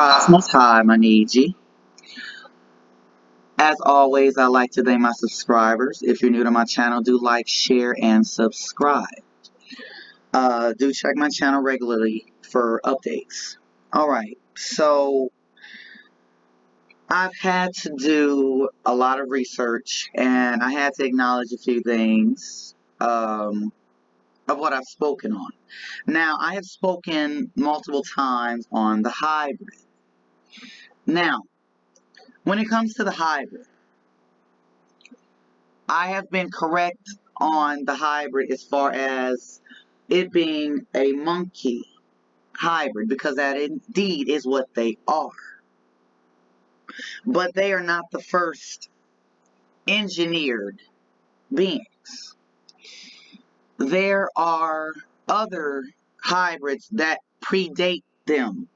Cosmos, hi, my Niji. As always, I like to thank my subscribers. If you're new to my channel, do like, share, and subscribe. Do check my channel regularly for updates. Alright, so I've had to do a lot of research and I had to acknowledge a few things of what I've spoken on. Now, I have spoken multiple times on the hybrid. Now, when it comes to the hybrid, I have been correct on the hybrid as far as it being a monkey hybrid because that indeed is what they are. But they are not the first engineered beings. There are other hybrids that predate them,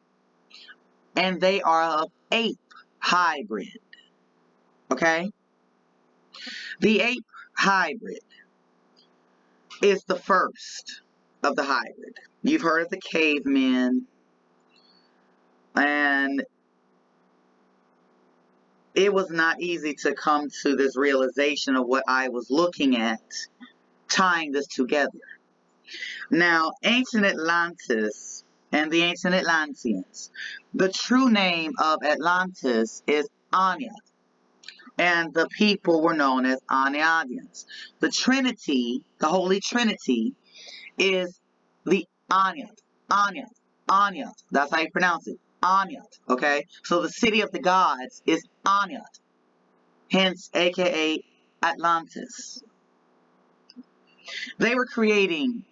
and they are of ape hybrid. Okay? The ape hybrid is the first of the hybrid. You've heard of the cavemen, and it was not easy to come to this realization of what I was looking at, tying this together. Now, ancient Atlantis and the ancient Atlanteans, the true name of Atlantis is Anya, and the people were known as Aniadians. The Trinity, the Holy Trinity, is the Anyat, Anyat, Anyat. That's how you pronounce it. Anyat, okay? So the city of the gods is Anyat, hence aka Atlantis. They were creating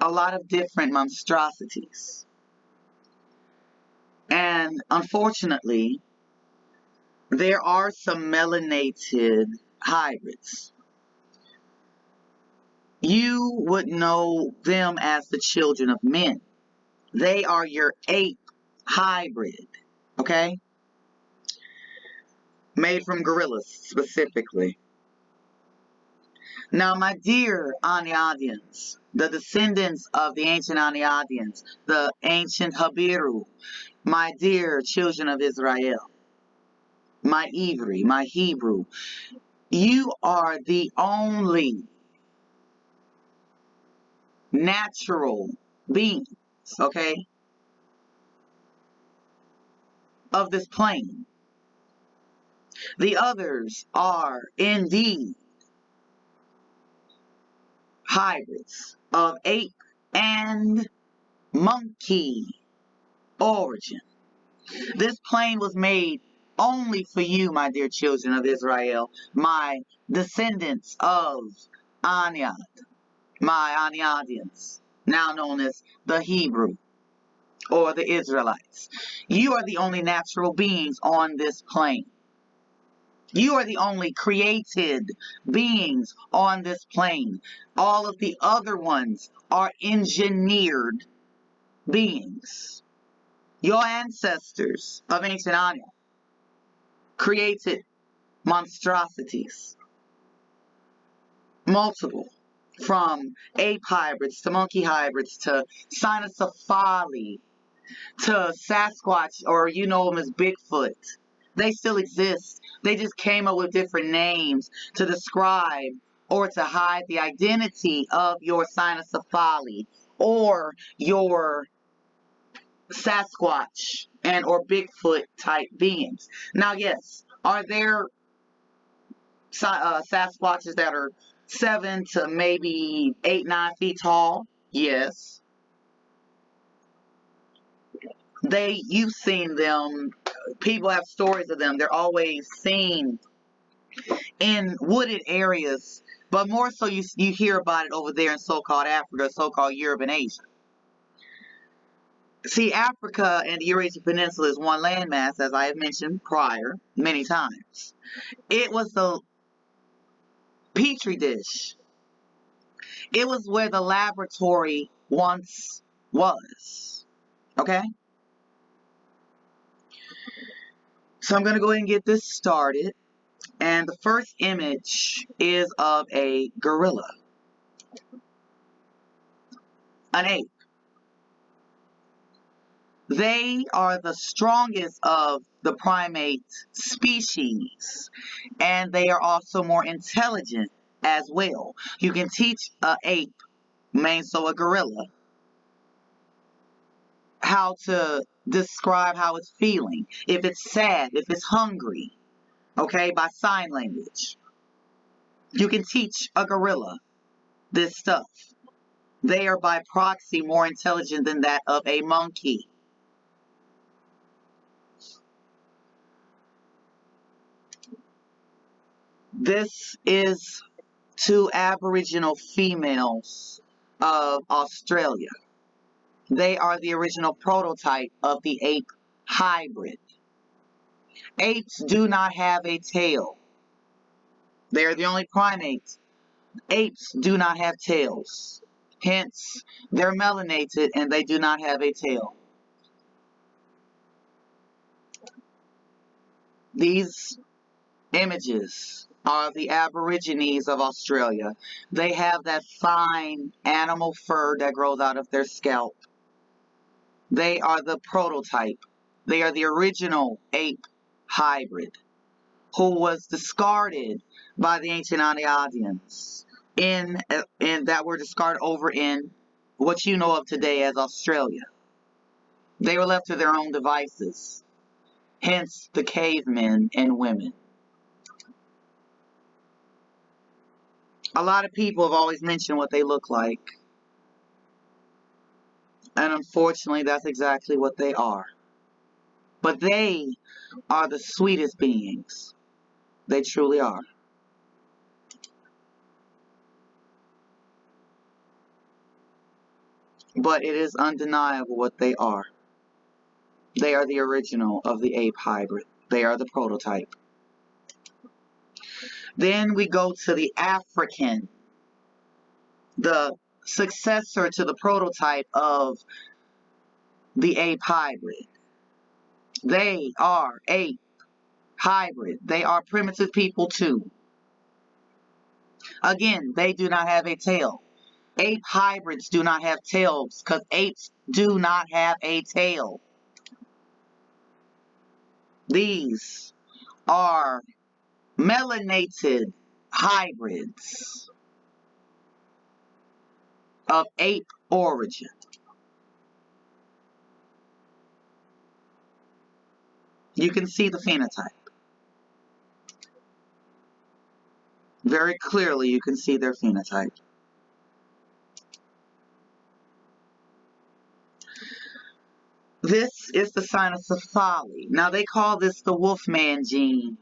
a lot of different monstrosities. And unfortunately, there are some melanated hybrids. You would know them as the children of men. They are your ape hybrid, okay? Made from gorillas specifically. Now, my dear Aniadians, the descendants of the ancient Aniadians, the ancient Habiru, my dear children of Israel, my Ivri, my Hebrew, you are the only natural beings, okay, of this plane. The others are indeed hybrids of ape and monkey origin. This plane was made only for you, my dear children of Israel, my descendants of Anya, my Aniadians, now known as the Hebrew or the Israelites. You are the only natural beings on this plane. You are the only created beings on this plane. All of the other ones are engineered beings. Your ancestors of ancient Anya created monstrosities, multiple, from ape hybrids to monkey hybrids to cynocephali to Sasquatch, or you know them as Bigfoot. They still exist. They just came up with different names to describe or to hide the identity of your cynocephali or your Sasquatch and or Bigfoot type beings. Now, yes, are there Sasquatches that are 7 to maybe 8, 9 feet tall? Yes. You've seen them. People have stories of them. They're always seen in wooded areas, but more so you hear about it over there in so-called Africa, so-called Europe and Asia. See, Africa and the Eurasian Peninsula is one landmass, as I have mentioned prior many times. It was the petri dish. It was where the laboratory once was. Okay? So I'm going to go ahead and get this started. And the first image is of a gorilla, an ape. They are the strongest of the primate species, and they are also more intelligent as well. You can teach an ape, so a gorilla, how to describe how it's feeling, if it's sad, if it's hungry, okay, by sign language. You can teach a gorilla this stuff. They are by proxy more intelligent than that of a monkey. This is two Aboriginal females of Australia. They are the original prototype of the ape hybrid. Apes do not have a tail. They are the only primates. Apes do not have tails. Hence, they're melanated and they do not have a tail. These images are the Aborigines of Australia. They have that fine animal fur that grows out of their scalp. They are the prototype. They are the original ape hybrid who was discarded by the ancient Aniadians in that were discarded over in what you know of today as Australia. They were left to their own devices. Hence the cavemen and women. A lot of people have always mentioned what they look like. And unfortunately, that's exactly what they are. But they are the sweetest beings. They truly are. But it is undeniable what they are. They are the original of the ape hybrid. They are the prototype. Then we go to the African, the successor to the prototype of the ape hybrid. They are ape hybrid. They are primitive people too. Again, they do not have a tail. Ape hybrids do not have tails because apes do not have a tail. These are melanated hybrids of ape origin. You can see the phenotype. Very clearly, you can see their phenotype. This is the cynocephaly. Now, they call this the Wolfman gene,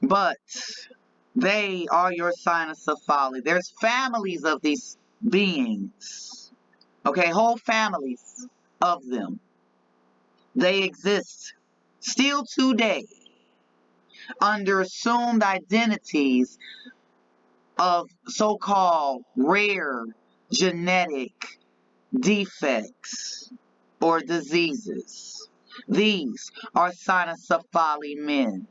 but they are your cynocephaly. There's families of these beings, okay, whole families of them. They exist still today under assumed identities of so-called rare genetic defects or diseases. These are cynocephaly men.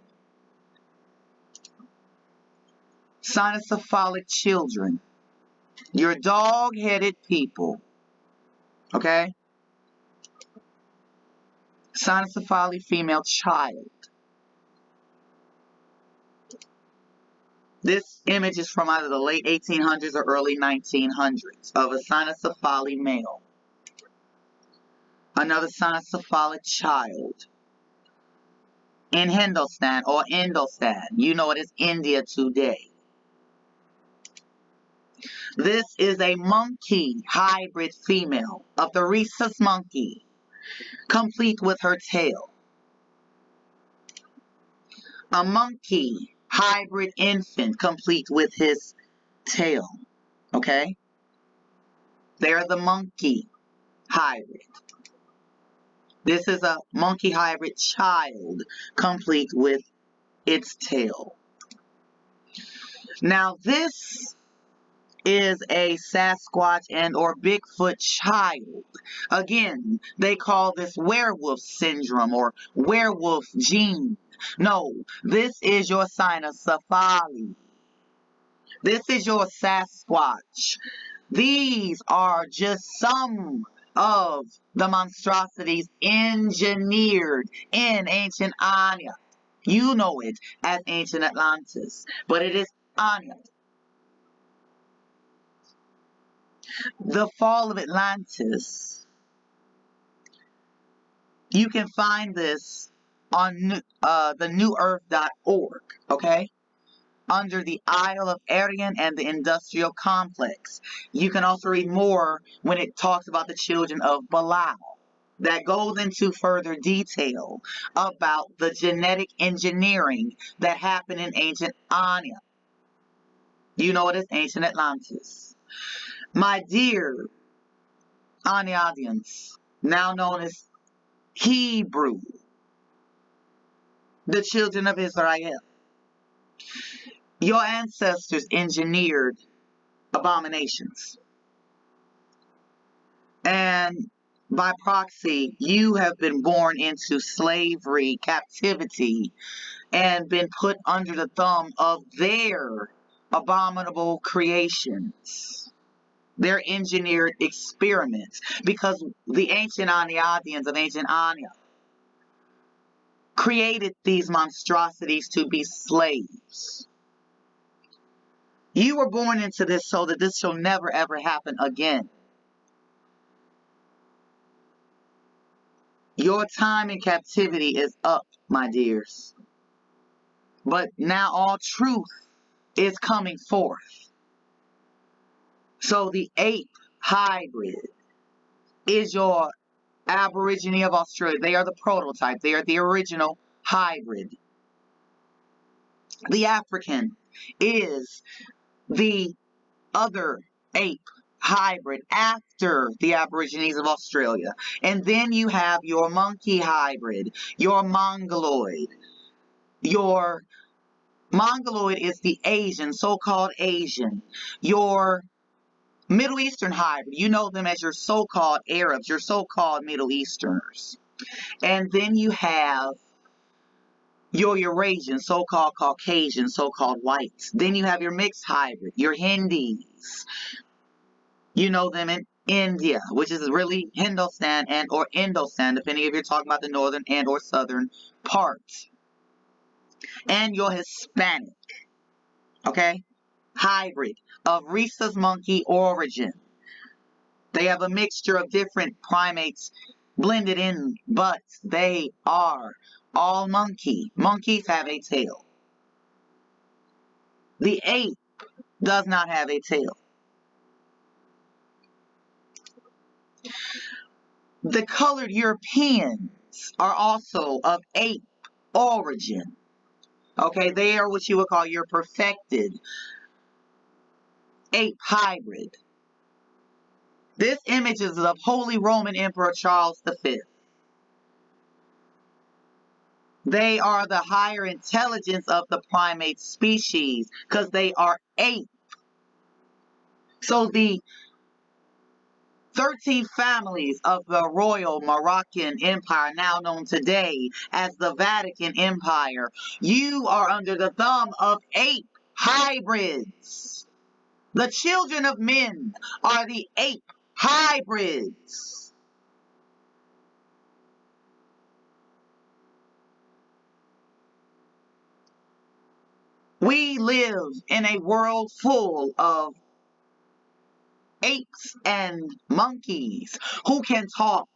Cynocephalic children. Your dog-headed people. Okay? Cynocephaly female child. This image is from either the late 1800s or early 1900s of a cynocephaly male. Another cynocephalic child. In Hindustan or Indostan. You know it is India today. This is a monkey hybrid female of the rhesus monkey, complete with her tail. A monkey hybrid infant, complete with his tail. Okay? They are the monkey hybrid. This is a monkey hybrid child, complete with its tail. Now, this is a Sasquatch and or Bigfoot child. Again, they call this werewolf syndrome or werewolf gene. No, this is your cynocephaly. This is your Sasquatch. These are just some of the monstrosities engineered in ancient Anya. You know it as ancient Atlantis, but it is Anya. The fall of Atlantis, you can find this on the newearth.org, okay? Under the Isle of Aryan and the Industrial Complex. You can also read more when it talks about the children of Belial. That goes into further detail about the genetic engineering that happened in ancient Anya. You know it as ancient Atlantis. My dear Anyadians, now known as Hebrew, the children of Israel, your ancestors engineered abominations. And by proxy, you have been born into slavery, captivity, and been put under the thumb of their abominable creations, their engineered experiments, because the ancient Aniadians of ancient Anya created these monstrosities to be slaves. You were born into this so that this shall never ever happen again. Your time in captivity is up, my dears. But now all truth is coming forth. So the ape hybrid is your Aborigine of Australia. They are the prototype. They are the original hybrid. The African is the other ape hybrid after the Aborigines of Australia. And then you have your monkey hybrid, your mongoloid. Your mongoloid is the Asian, so-called Asian. Your Middle Eastern hybrid, you know them as your so-called Arabs, your so-called Middle Easterners. And then you have your Eurasian, so-called Caucasian, so-called whites. Then you have your mixed hybrid, your Hindis. You know them in India, which is really Hindustan and or Indostan, depending if you're talking about the northern and or southern parts. And your Hispanic, okay, hybrid of rhesus monkey origin. They have a mixture of different primates blended in, but they are all monkey. Monkeys have a tail. The ape does not have a tail. The colored Europeans are also of ape origin. Okay, they are what you would call your perfected ape hybrid. This image is of Holy Roman Emperor Charles V. They are the higher intelligence of the primate species because they are ape. So the 13 families of the Royal Moroccan Empire, now known today as the Vatican Empire, you are under the thumb of ape hybrids. The children of men are the ape hybrids. We live in a world full of apes and monkeys who can talk.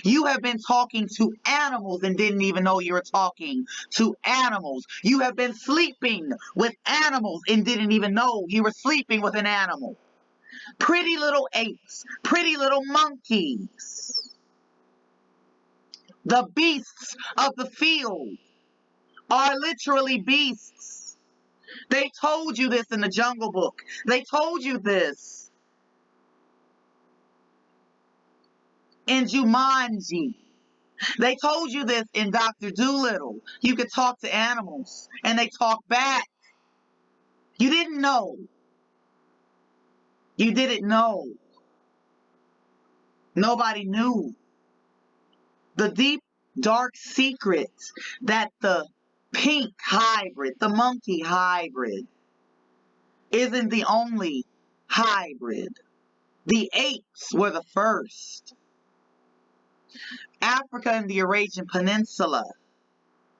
You have been talking to animals and didn't even know you were talking to animals. You have been sleeping with animals and didn't even know you were sleeping with an animal. Pretty little apes, pretty little monkeys. The beasts of the field are literally beasts. They told you this in the Jungle Book. They told you this in Jumanji. They told you this in Dr. Dolittle. You could talk to animals and they talk back. You didn't know. You didn't know. Nobody knew. The deep, dark secrets that the pink hybrid, the monkey hybrid, isn't the only hybrid. The apes were the first. Africa and the Eurasian Peninsula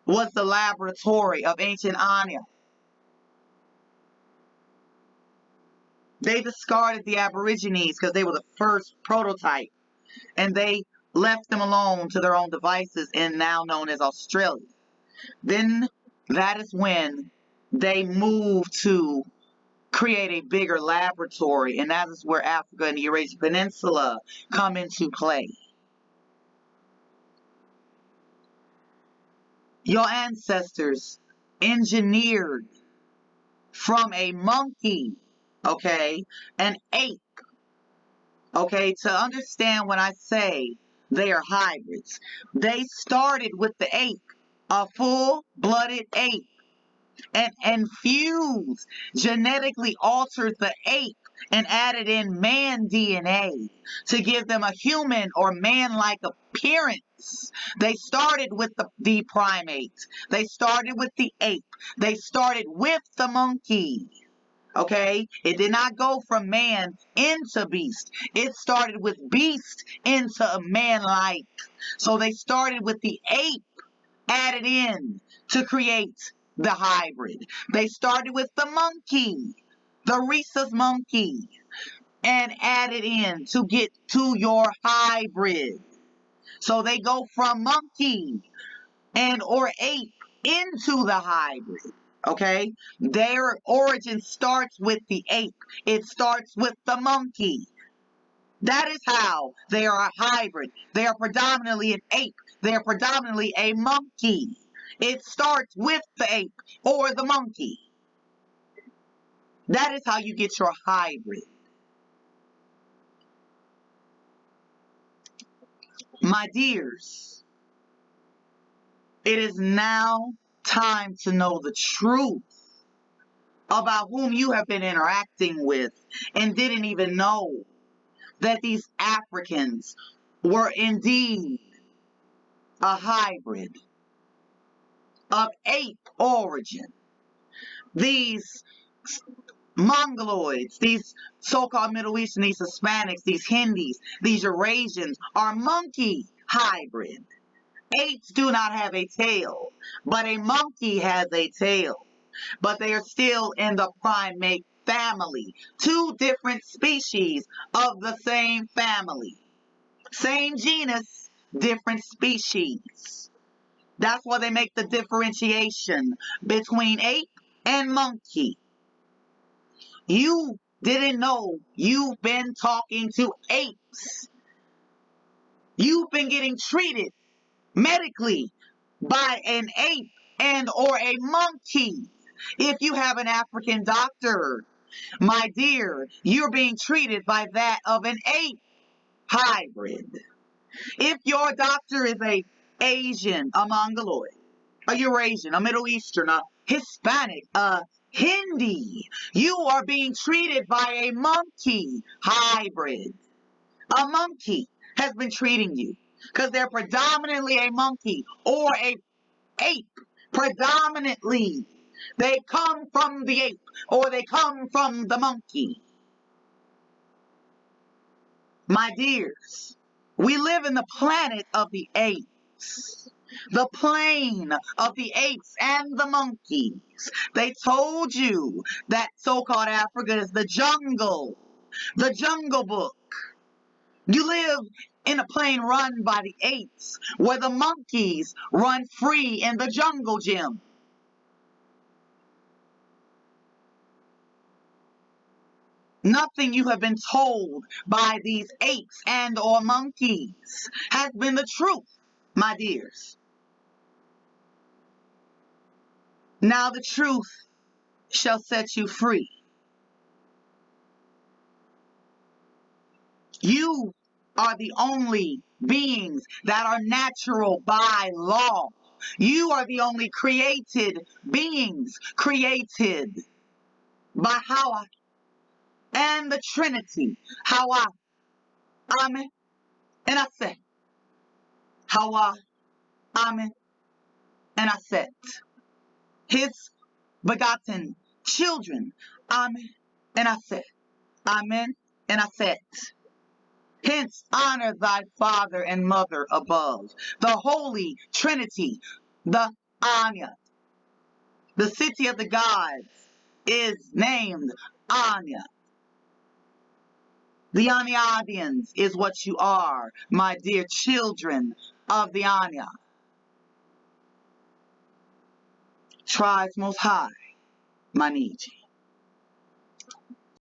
was the laboratory of ancient Anya. They discarded the Aborigines because they were the first prototype, and they left them alone to their own devices in now known as Australia. Then that is when they moved to create a bigger laboratory, and that is where Africa and the Eurasian Peninsula come into play. Your ancestors engineered from a monkey, okay, an ape, okay, to understand when I say they are hybrids. They started with the ape, a full-blooded ape, and infused, genetically altered the ape and added in man DNA to give them a human or man-like appearance. They started with the primates. They started with the ape. They started with the monkey. Okay? It did not go from man into beast. It started with beast into a man-like. So they started with the ape added in to create the hybrid. They started with the monkey, the rhesus monkey, and added in to get to your hybrid. So they go from monkey and or ape into the hybrid. Okay? Their origin starts with the ape. It starts with the monkey. That is how they are a hybrid. They are predominantly an ape. They are predominantly a monkey. It starts with the ape or the monkey. That is how you get your hybrid. My dears, it is now time to know the truth about whom you have been interacting with and didn't even know that these Africans were indeed a hybrid of ape origin. These Mongoloids, these so-called Middle Eastern, these Hispanics, these Hindis, these Eurasians are monkey hybrid. Apes do not have a tail, but a monkey has a tail. But they are still in the primate family. Two different species of the same family. Same genus, different species. That's why they make the differentiation between ape and monkey. You didn't know you've been talking to apes. You've been getting treated medically by an ape and or a monkey. If you have an African doctor, my dear, you're being treated by that of an ape hybrid. If your doctor is a Asian, a Mongoloid, a Eurasian, a Middle Eastern, a Hispanic, a Hindi, you are being treated by a monkey hybrid. A monkey has been treating you because they're predominantly a monkey or a ape. Predominantly, they come from the ape or they come from the monkey. My dears, we live in the planet of the apes. The plane of the apes and the monkeys. They told you that so-called Africa is the Jungle Book. You live in a plane run by the apes, where the monkeys run free in the jungle gym. Nothing you have been told by these apes and or monkeys has been the truth, my dears. Now the truth shall set you free. You are the only beings that are natural by law. You are the only created beings created by Hawa and the Trinity. Hawa, Amen, and Asa'r. Hawa, Amen, and Asa'r. His begotten children. Amen and Asa'r. Amen and Asa'r. Hence, honor thy father and mother above. The Holy Trinity, the Anya, the city of the gods, is named Anya. The Aniadians is what you are, my dear children of the Anya. Tribes most high, Maniji.